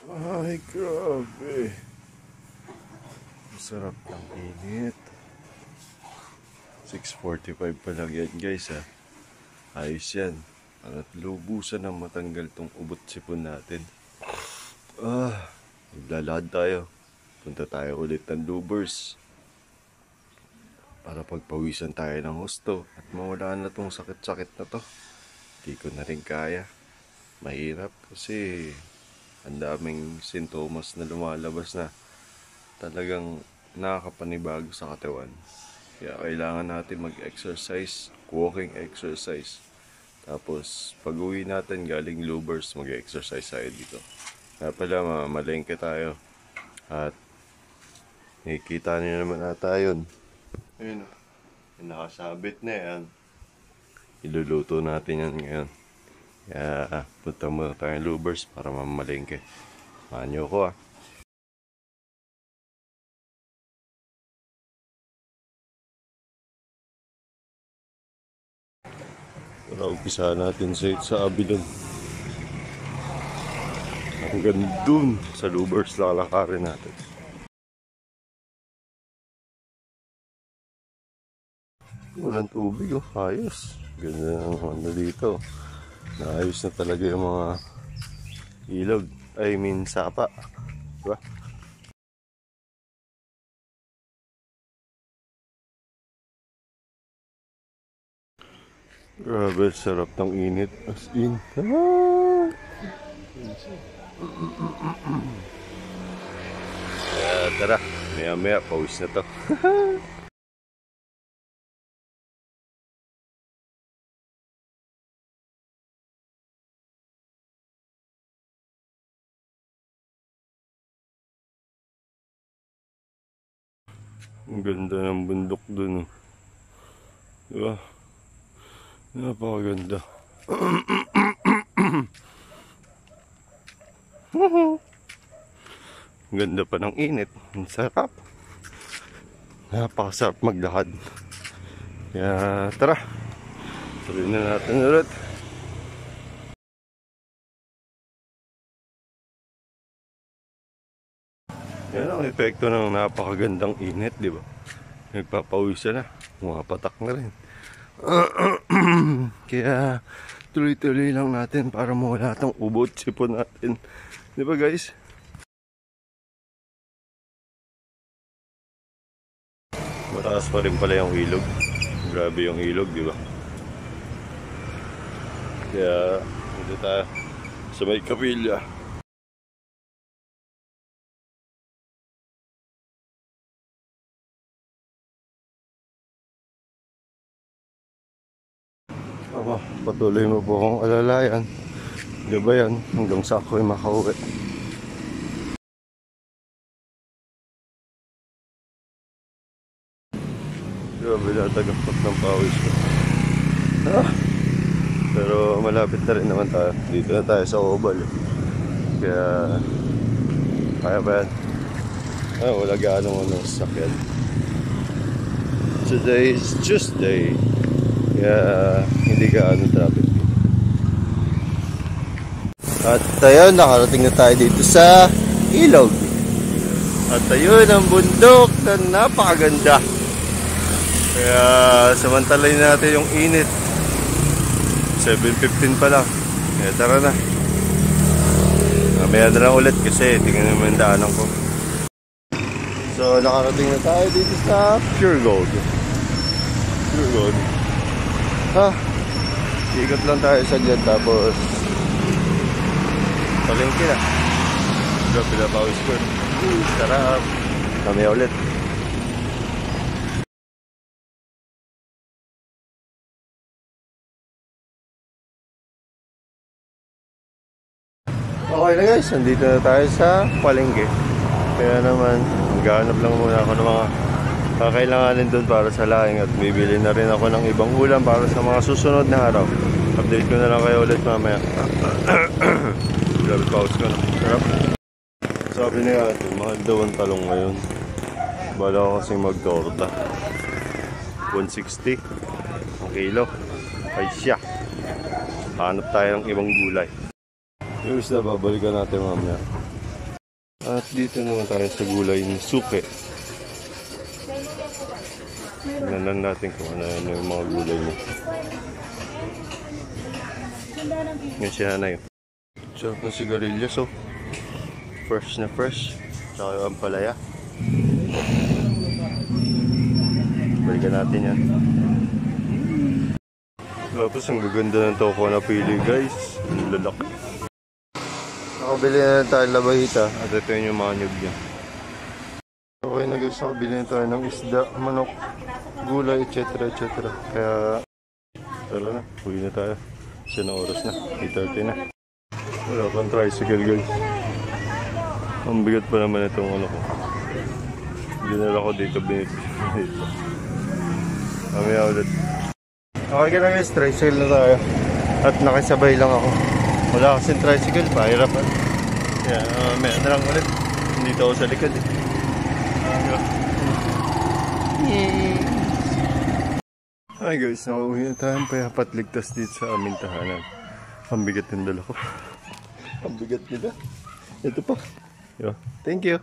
Ay, grabe. Masarap ng init. 6:45 pa lang yan guys ha. Ayos yan. At lubusan na matanggal tong ubot sipon natin. Maglalakad tayo. Punta tayo ulit ng Lubers. Para pagpawisan tayo ng husto. At mawala na tong sakit-sakit na to. Hindi ko na rin kaya. Mahirap kasi ang daming sintomas na lumalabas na talagang nakakapanibago sa katawan. Kaya kailangan natin mag-exercise, walking exercise. Tapos pag uwi natin galing Lubers, mag-exercise tayo dito. Kaya pala mamalengke tayo. At nakikita niyo naman ata yun. Ayun o, nakasabit na yan. Iluluto natin yan ngayon. Kaya punta muna tayo Lubers para mamalengke. Samahan niyo ako Para umpisa natin sa Abilon. Hanggang dun sa Lubers lalakarin natin. Walang tubig ayos. Ganda naman na dito. Naayos na talaga yung mga ilog. Sapa. Diba? Grabe, sarap ng init. As in. Tara, maya pawis na to. Ang ganda ng bundok dun. Diba? Napakaganda. Ganda pa ng init. Ang sarap. Napakasarap maglakad. Kaya tara. Tuloy na natin ulit. Yan ang epekto ng napakagandang init, di ba? Nagpapawisan na. Mapatak na rin. Kaya tuloy-tuloy lang natin para mawala itong ubot sipon natin. Di ba guys? Mataas pa rin pala yung ilog. Grabe yung ilog, di ba? Kaya dito tayo sa may kapilya. Patuloy mo po akong alalayan. Diba yan? Hanggang sa ako'y makauwi. Grabe na tagakot ng pawis ko. Pero malapit na rin naman tayo. Dito na tayo sa Obal. Kaya kaya ba yan? Wala gaano ng sakyan. Today is Tuesday. Kaya hindi gaano traffic. At ayun, nakarating na tayo dito sa ilog. At ayun ang bundok na napakaganda. Kaya samantalayin natin yung init. 7:15 pa lang. Kaya tara na. Mamaya na lang ulit kasi tingnan naman yung daanan ko. So nakarating na tayo dito sa Pure Gold. Pure Gold. Ikot lang tayo sa dyan tapos palengke na. Grabe na pawis ko. Sarap. Mamaya ulit. Okay na guys, nandito na tayo sa palengke. Kaya naman, maghanap lang muna ako ng mga kakailanganin doon para sa laing at bibili na rin ako ng ibang ulam para sa mga susunod na araw. Update ko na lang kayo ulit mamaya. Grabe pause ko na. Sarap. Sabi niya, mahal daw ang talong ngayon. Bala ko kasing magtorta. 160 ang kilo. Ay siya. Hanap tayo ng ibang gulay. Yung isda babalikan natin mamaya. At dito naman tayo sa gulay ni Suke. Tignan lang natin kung ano yung mga gulay niya. Yan si Hanay. So, kung sigarilyas, oh. Fresh na fresh. Tsaka yung ampalaya. Balikan natin yan. Tapos ang gaganda ng toko na pili, guys. Ang lalaki. Nakabili na tayo labahita. At ito yung mga nyug niya. Okay na guys, nakabili na tayo ng isda, manok, gulay, etc. Kaya, tara na. Uwi na tayo. Kasi na oras na. 8:30 na. Wala pang tricycle, guys. Ang bigat pa naman itong ano ko. Dinala ko dito, binipin dito. Mamaya ulit. Okay ka na guys, tricycle na tayo. At nakisabay lang ako. Wala kasing tricycle, pahirapan. Kaya mamaya na lang ulit. Dito ako sa likod eh. Hi guys, nakauwi na tayo. Payapat ligtas dito sa aming tahanan. Ang bigat yung dala ko. Ang bigat nila. Ito pa. Yo. Thank you.